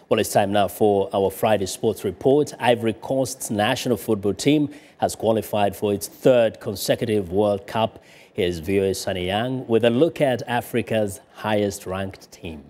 Well, it's time now for our Friday Sports Report. Ivory Coast's national football team has qualified for its third consecutive World Cup. Here's VOA Sonny Young with a look at Africa's highest-ranked team.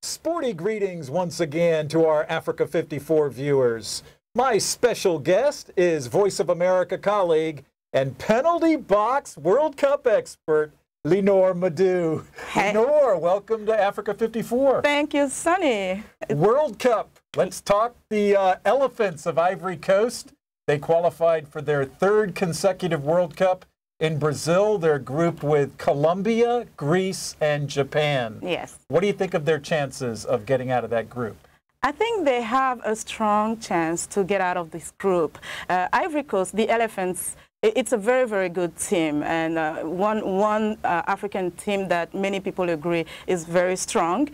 Sporty greetings once again to our Africa 54 viewers. My special guest is Voice of America colleague and penalty box World Cup expert, Linord Moudou. Hey. Linord, welcome to Africa 54. Thank you, Sonny. World Cup. Let's talk the Elephants of Ivory Coast. They qualified for their third consecutive World Cup in Brazil. They're grouped with Colombia, Greece, and Japan. Yes. What do you think of their chances of getting out of that group? I think they have a strong chance to get out of this group. Ivory Coast, the Elephants, it's a very, very good team, and one African team that many people agree is very strong.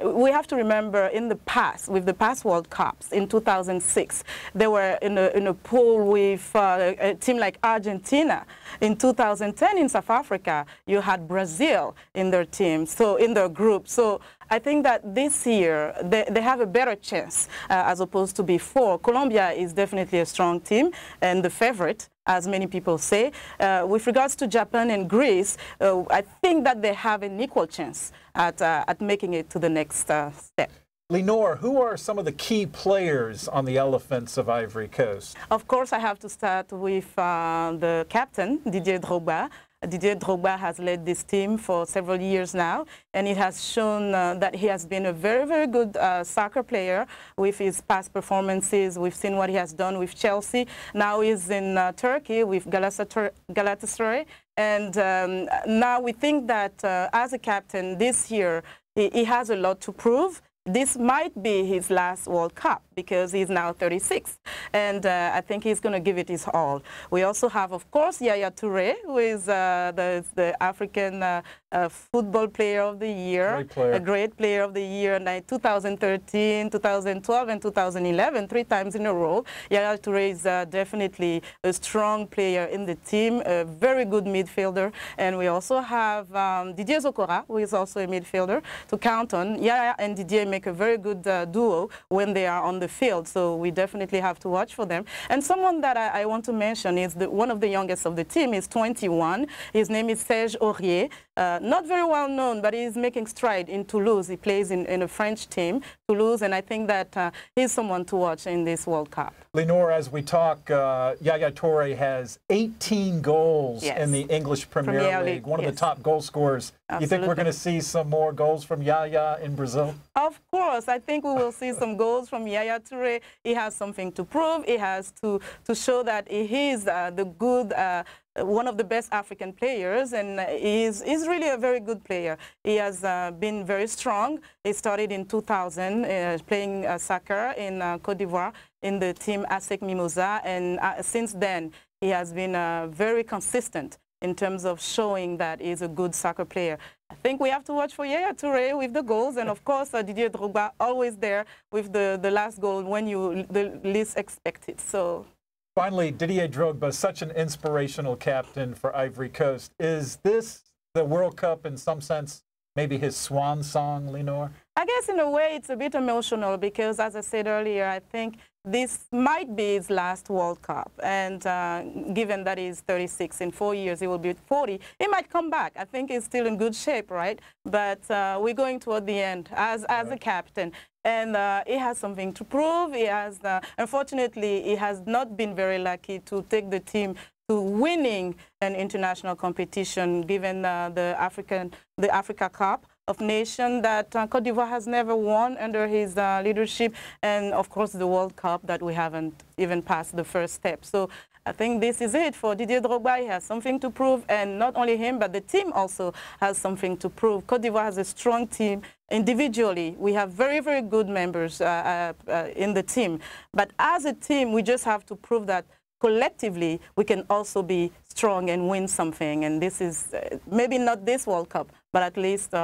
We have to remember in the past, with the past World Cups, in 2006, they were in a pool with a team like Argentina. In 2010 in South Africa, you had Brazil in their team, so in their group. So I think that this year they have a better chance as opposed to before. Colombia is definitely a strong team and the favorite, as many people say. With regards to Japan and Greece, I think that they have an equal chance at making it to the next step. Linord, who are some of the key players on the Elephants of Ivory Coast? Of course, I have to start with the captain, Didier Drogba. Didier Drogba has led this team for several years now, and it has shown that he has been a very, very good soccer player with his past performances. We've seen what he has done with Chelsea. Now he's in Turkey with Galatasaray. And now we think that as a captain this year, he has a lot to prove. This might be his last World Cup because he's now 36, and I think he's going to give it his all. We also have, of course, Yaya Touré, who is the African football player of the year, a great player of the year in 2013, 2012, and 2011, 3 times in a row. Yaya Touré is definitely a strong player in the team, a very good midfielder. And we also have Didier Zokora, who is also a midfielder, to count on. Yaya and Didier make a very good duo when they are on the field, so we definitely have to watch for them. And someone that I want to mention is one of the youngest of the team. Is 21. His name is Serge Aurier. Not very well known, but he's making stride in Toulouse. He plays in a French team, Toulouse, and I think that he's someone to watch in this World Cup. Linord, as we talk, Yaya Touré has 18 goals in the English Premier League, one of the top goal scorers. Absolutely. You think we're going to see some more goals from Yaya in Brazil? Of course. I think we will see some goals from Yaya Touré. He has something to prove. He has to show that he is the good, one of the best African players, and he's really a very good player. He has been very strong. He started in 2000 playing soccer in Côte d'Ivoire in the team ASEC Mimosa, and since then he has been very consistent in terms of showing that he's a good soccer player. I think we have to watch for Yaya Touré with the goals, and of course Didier Drogba always there with the last goal when you the least expect it. So. Finally, Didier Drogba, such an inspirational captain for Ivory Coast. Is this the World Cup in some sense, maybe his swan song, Linord? I guess in a way it's a bit emotional because, as I said earlier, I think this might be his last World Cup. And given that he's 36, in 4 years he will be 40, he might come back. I think he's still in good shape, right? But we're going toward the end as a captain. And he has something to prove. He has, unfortunately, he has not been very lucky to take the team to winning an international competition, given the Africa Cup of Nations that Côte d'Ivoire has never won under his leadership, and of course the World Cup that we haven't even passed the first step. So I think this is it for Didier Drogba. He has something to prove, and not only him, but the team also has something to prove. Côte d'Ivoire has a strong team. Individually, we have very, very good members in the team. But as a team, we just have to prove that collectively we can also be strong and win something. And this is maybe not this World Cup, but at least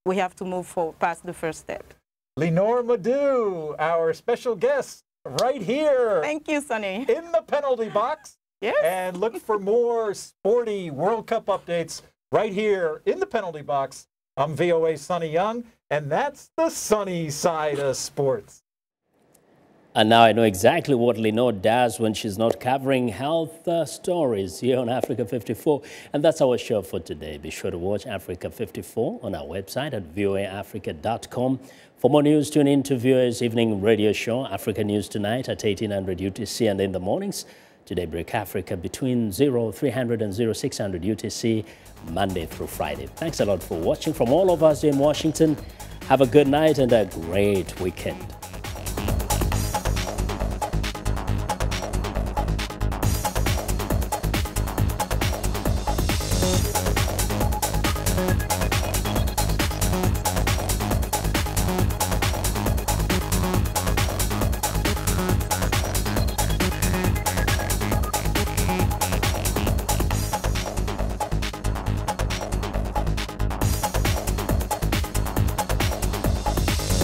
we have to move past the first step. Linord Moudou, our special guest, right here. Thank you, Sonny. In the penalty box. Yes. And look for more sporty World Cup updates right here in the penalty box. I'm VOA Sonny Young. and that's the sunny side of sports. And now I know exactly what Linord does when she's not covering health stories here on Africa 54. And that's our show for today. Be sure to watch Africa 54 on our website at voaafrica.com. For more news, tune in to VOA's evening radio show, Africa News Tonight at 1800 UTC, and in the mornings, Today Break Africa between 0300 and 0600 UTC, Monday through Friday. Thanks a lot for watching. From all of us in Washington, have a good night and a great weekend.